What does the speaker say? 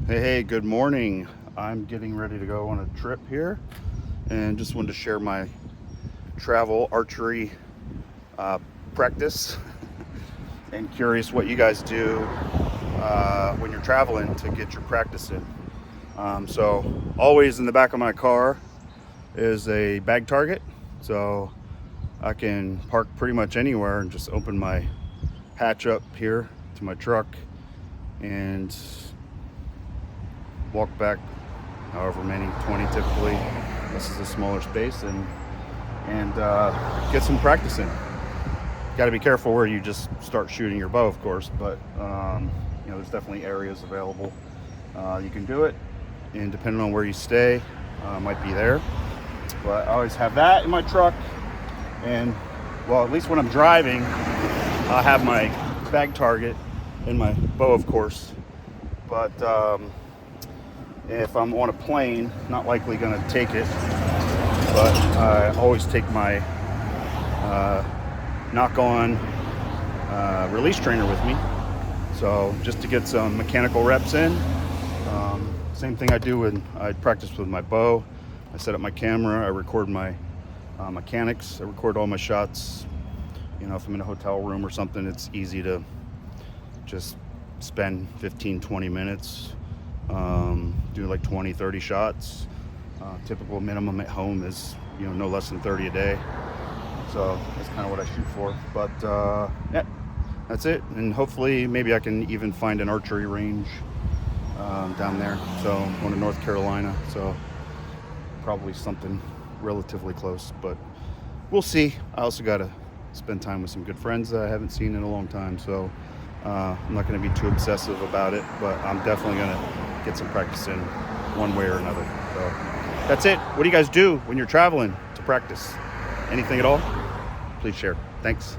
Hey, good morning. I'm getting ready to go on a trip here and just wanted to share my travel archery practice and curious what you guys do when you're traveling to get your practice in. So always in the back of my car is a bag target, so I can park pretty much anywhere and just open my hatch up here to my truck and walk back however many, 20 typically. This is a smaller space, and get some practice in. Got to be careful where you just start shooting your bow, of course, but there's definitely areas available. You can do it, and depending on where you stay, might be there. But I always have that in my truck, and well, at least when I'm driving, I have my bag target and my bow, of course. But if I'm on a plane, not likely going to take it, but I always take my knock-on release trainer with me, so just to get some mechanical reps in. Same thing I do when I practice with my bow. I set up my camera, I record my mechanics, I record all my shots. If I'm in a hotel room or something, it's easy to just spend 15-20 minutes do like 20-30 shots. Typical minimum at home is no less than 30 a day, so that's kind of what I shoot for. But yeah, that's it. And hopefully maybe I can even find an archery range down there. So I'm going to North Carolina, so probably something relatively close, but we'll see. I also got to spend time with some good friends that I haven't seen in a long time, so I'm not going to be too obsessive about it, but I'm definitely going to get some practice in one way or another. So that's it. What do you guys do when you're traveling to practice? Anything at all? Please share. Thanks.